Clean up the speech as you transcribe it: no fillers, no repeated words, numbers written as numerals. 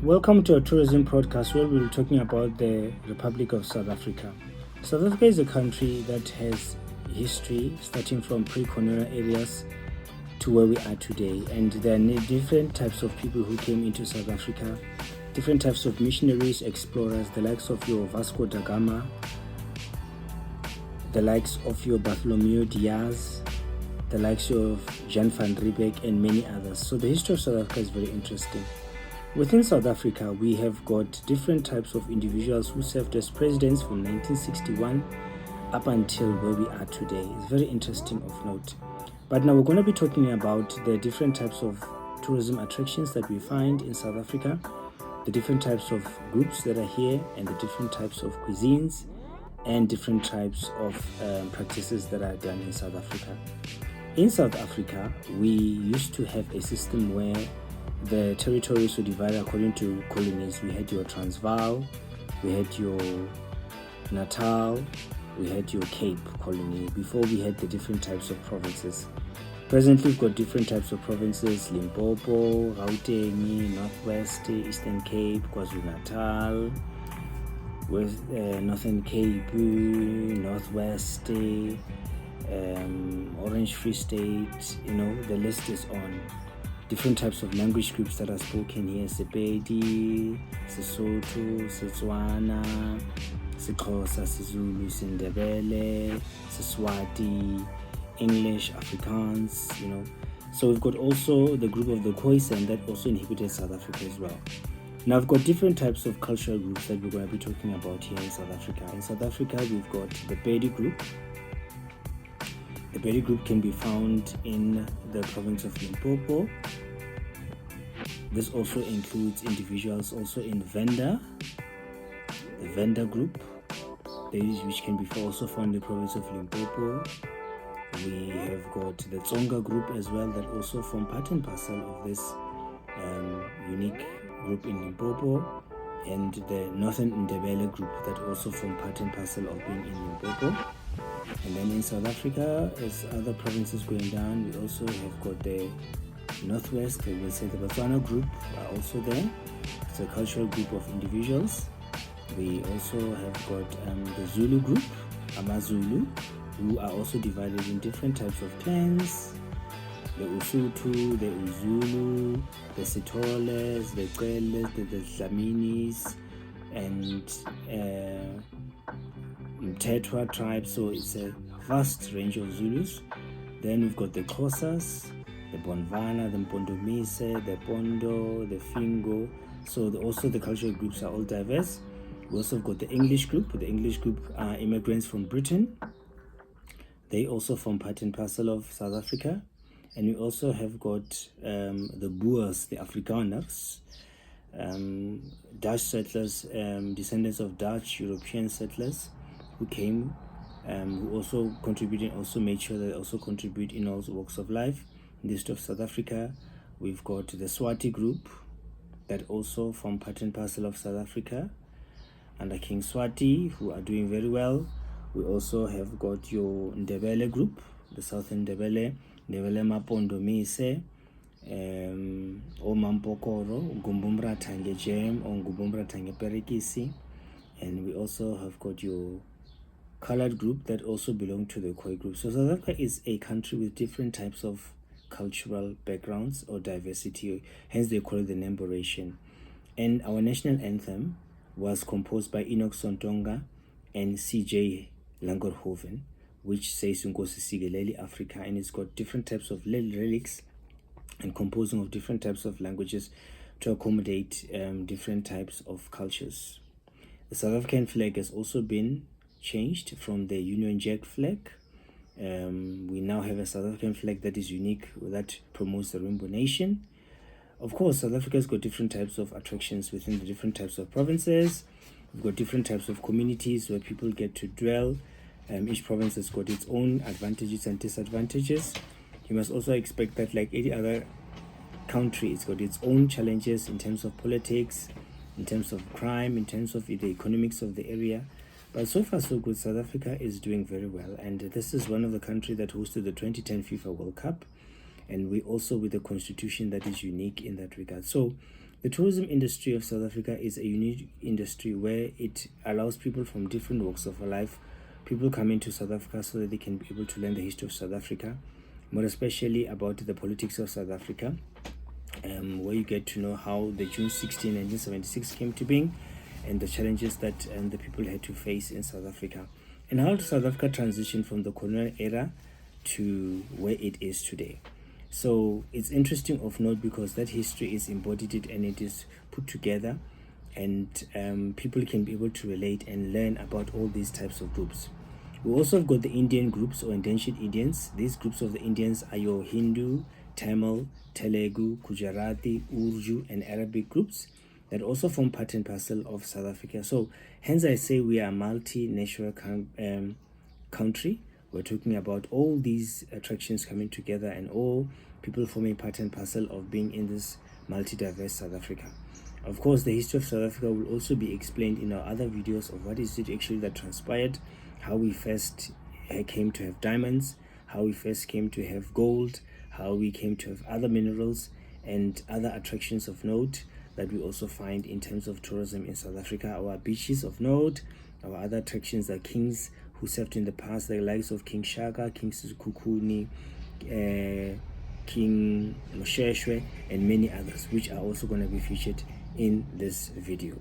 Welcome to a tourism podcast where we'll be talking about the Republic of South Africa. South Africa is a country that has history starting from pre-colonial areas to where we are today, and there are different types of people who came into South Africa, different types of missionaries, explorers, the likes of your Vasco da Gama, the likes of your Bartholomew Diaz, the likes of Jan van Riebeeck, and many others. So the history of South Africa is very interesting. Within South Africa, we have got different types of individuals who served as presidents from 1961 up until where we are today. It's very interesting of note. But now we're going to be talking about the different types of tourism attractions that we find in South Africa, the different types of groups that are here, and the different types of cuisines and different types of practices that are done in South Africa. In South Africa, we used to have a system where the territories were divided according to colonies. We had your Transvaal, we had your Natal, we had your Cape colony before we had the different types of provinces. Presently, we've got different types of provinces: Limpopo, Gauteng, Northwest, Eastern Cape, KwaZulu-Natal, West, Northern Cape, Northwest, Orange Free State. The list is on. Different types of language groups that are spoken here: Sepedi, Sesotho, Setswana, Sexhosa, Sizulu, Sindebele, Siswati, English, Afrikaans, So we've got also the group of the Khoisan that also inhabited South Africa as well. Now we've got different types of cultural groups that we're going to be talking about here in South Africa. In South Africa, we've got the Pedi group. The Pedi group can be found in the province of Limpopo. This also includes individuals also in Venda, the Venda group, which can be also found in the province of Limpopo. We have got the Tsonga group as well, that also form part and parcel of this unique group in Limpopo, and the Northern Ndebele group that also form part and parcel of being in Limpopo. And then in South Africa, as other provinces going down, we also have got the Northwest. We will say the Botswana group are also there. It's a cultural group of individuals. We also have got the Zulu group, AmaZulu, who are also divided in different types of clans: the Usuthu, the Uzulu, the Sitholes, the Qeles, the Dlaminis, and Mthethwa tribe. So it's a vast range of Zulus. Then we've got the Xhosas, the Bonvana, the Mpondomise, the Pondo, the Fingo. So also the cultural groups are all diverse. We also have got the English group. The English group are immigrants from Britain. They also form part and parcel of South Africa. And we also have got the Boers, the Afrikaners, Dutch settlers, descendants of Dutch European settlers who came, who also contributed, also made sure that they also contribute in all walks of life. In the state of South Africa, we've got the Swati group that also form part and parcel of South Africa under King Swati, who are doing very well. We also have got your Ndebele group, the Southern Ndebele Mapondomise, Omampokoro, Ngumbumra Tange Jem, or Ngumbumra Tange Perekisi. And we also have got your colored group that also belong to the Khoi group. So South Africa is a country with different types of cultural backgrounds or diversity, hence they call it the Nemboration. And our national anthem was composed by Enoch Sontonga and C.J. Langerhoven, which says Nkosi Sikelel' Africa, and it's got different types of lyrics and composing of different types of languages to accommodate different types of cultures. The South African flag has also been changed from the Union Jack flag. We now have a South African flag that is unique, that promotes the Rainbow Nation. Of course, South Africa has got different types of attractions within the different types of provinces. We've got different types of communities where people get to dwell. Each province has got its own advantages and disadvantages. You must also expect that, like any other country, it's got its own challenges in terms of politics, in terms of crime, in terms of the economics of the area. But so far so good. South Africa is doing very well, and this is one of the countries that hosted the 2010 FIFA World Cup, and we also with a constitution that is unique in that regard. So The tourism industry of South Africa is a unique industry where it allows people from different walks of life. People come into South Africa so that they can be able to learn the history of South Africa, more especially about the politics of South Africa, where you get to know how the June 16, 1976 came to being, and the challenges that the people had to face in South Africa, and how South Africa transitioned from the colonial era to where it is today. So it's interesting of note because that history is embodied and it is put together, and people can be able to relate and learn about all these types of groups. We also have got the Indian groups or indentured Indians. These groups of the Indians are your Hindu, Tamil, Telugu, Gujarati, Urdu, and Arabic groups that also form part and parcel of South Africa. So hence I say we are a multinational country. We're talking about all these attractions coming together and all people forming part and parcel of being in this multi-diverse South Africa. Of course, the history of South Africa will also be explained in our other videos of what is it actually that transpired, how we first came to have diamonds, how we first came to have gold, how we came to have other minerals and other attractions of note that we also find in terms of tourism in South Africa. Our beaches of note, our other attractions are kings who served in the past, the likes of King Shaka, King Sekhukhune, King Mosheshwe, and many others, which are also going to be featured in this video.